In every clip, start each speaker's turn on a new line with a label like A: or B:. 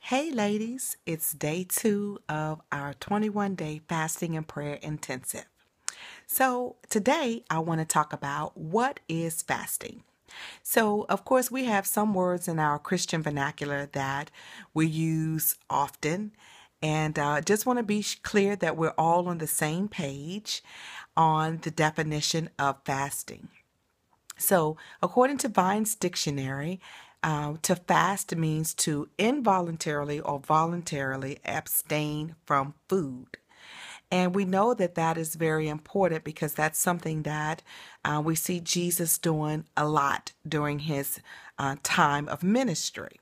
A: Hey ladies, it's day 2 of our 21-day fasting and prayer intensive. So today I want to talk about what is fasting. So of course we have some words in our Christian vernacular that we use often, and just want to be clear that we're all on the same page on the definition of fasting. So, according to Vine's dictionary, to fast means to involuntarily or voluntarily abstain from food. And we know that that is very important because that's something that we see Jesus doing a lot during his time of ministry.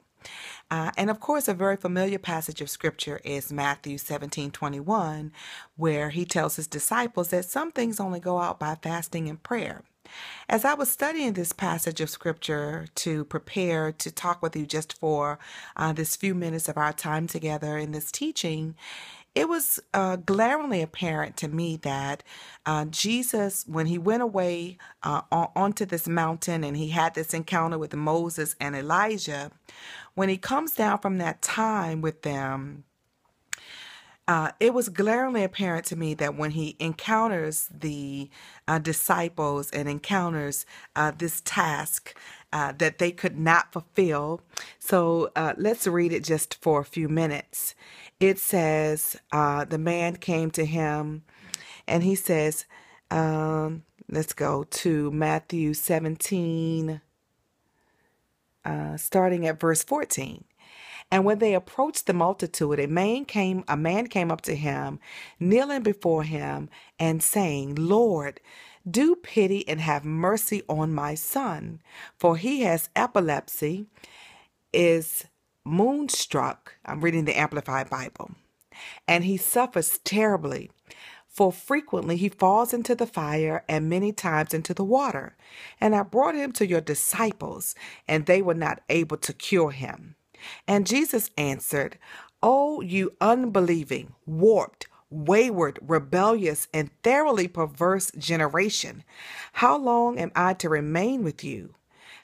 A: And of course, a very familiar passage of scripture is Matthew 17:21, where he tells his disciples that some things only go out by fasting and prayer. As I was studying this passage of scripture to prepare to talk with you just for this few minutes of our time together in this teaching, it was glaringly apparent to me that Jesus, when he went away onto this mountain and he had this encounter with Moses and Elijah, when he comes down from that time with them, it was glaringly apparent to me that when he encounters the disciples and encounters this task that they could not fulfill. So let's read it just for a few minutes. It says, the man came to him and he says, let's go to Matthew 17, starting at verse 14. And when they approached the multitude, a man came up to him, kneeling before him and saying, Lord, do pity and have mercy on my son, for he has epilepsy, is moonstruck. I'm reading the Amplified Bible. And he suffers terribly, for frequently he falls into the fire and many times into the water. And I brought him to your disciples, and they were not able to cure him. And Jesus answered, O you unbelieving, warped, wayward, rebellious, and thoroughly perverse generation, how long am I to remain with you?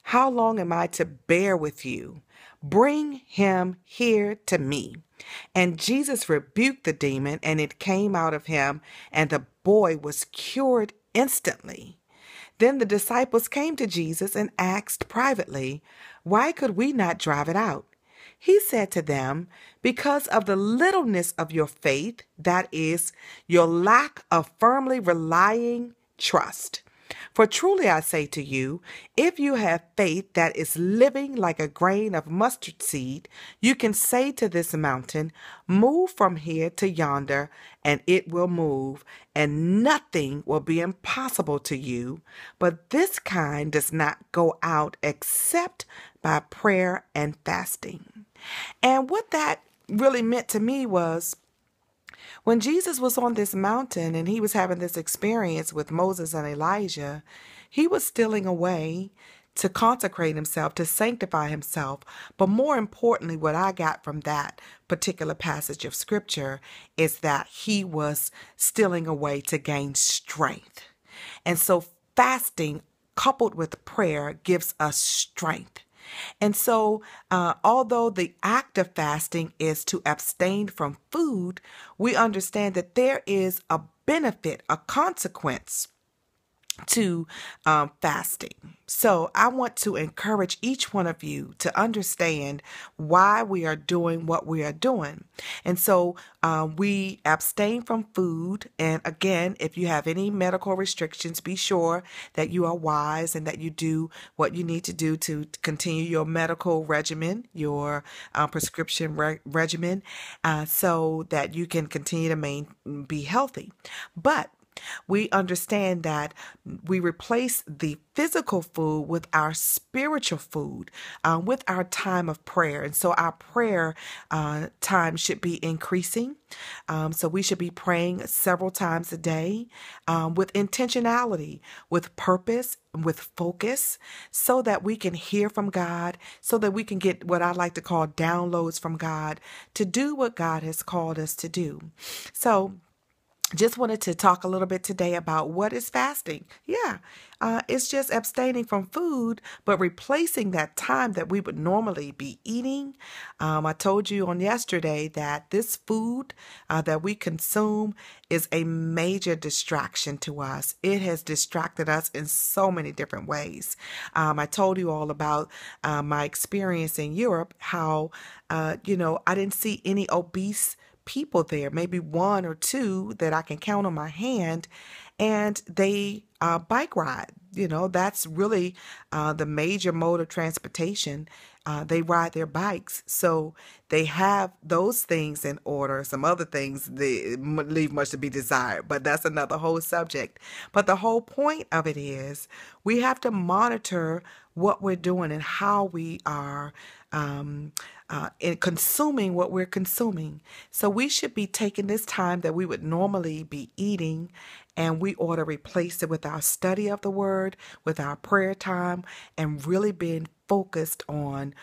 A: How long am I to bear with you? Bring him here to me. And Jesus rebuked the demon, and it came out of him, and the boy was cured instantly. Then the disciples came to Jesus and asked privately, Why could we not drive it out? He said to them, Because of the littleness of your faith, that is, your lack of firmly relying trust. For truly I say to you, if you have faith that is living like a grain of mustard seed, you can say to this mountain, Move from here to yonder, and it will move, and nothing will be impossible to you. But this kind does not go out except by prayer and fasting. And what that really meant to me was, when Jesus was on this mountain and he was having this experience with Moses and Elijah, he was stealing away to consecrate himself, to sanctify himself. But more importantly, what I got from that particular passage of scripture is that he was stealing away to gain strength. And so fasting coupled with prayer gives us strength. And so, although the act of fasting is to abstain from food, we understand that there is a benefit, a consequence to fasting. So I want to encourage each one of you to understand why we are doing what we are doing. And so we abstain from food. And again, if you have any medical restrictions, be sure that you are wise and that you do what you need to do to continue your medical regimen, your prescription regimen, so that you can continue to be healthy. But we understand that we replace the physical food with our spiritual food, with our time of prayer. And so our prayer time should be increasing. So we should be praying several times a day with intentionality, with purpose, with focus, so that we can hear from God, so that we can get what I like to call downloads from God to do what God has called us to do. So just wanted to talk a little bit today about what is fasting. Yeah, it's just abstaining from food, but replacing that time that we would normally be eating. I told you on yesterday that this food that we consume is a major distraction to us. It has distracted us in so many different ways. I told you all about my experience in Europe, how, I didn't see any obese people there, maybe one or two that I can count on my hand, and they bike ride. That's really the major mode of transportation. They ride their bikes. So they have those things in order. Some other things they leave much to be desired, but that's another whole subject. But the whole point of it is we have to monitor what we're doing and how we are in consuming what we're consuming. So we should be taking this time that we would normally be eating, and we ought to replace it with our study of the word, with our prayer time, and really being focused on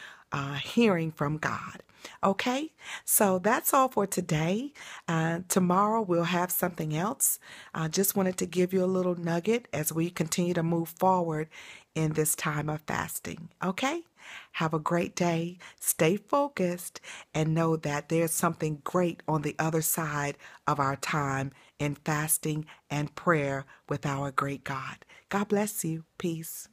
A: hearing from God. Okay, so that's all for today. Tomorrow we'll have something else. I just wanted to give you a little nugget as we continue to move forward in this time of fasting. Okay, have a great day. Stay focused and know that there's something great on the other side of our time in fasting and prayer with our great God. God bless you. Peace.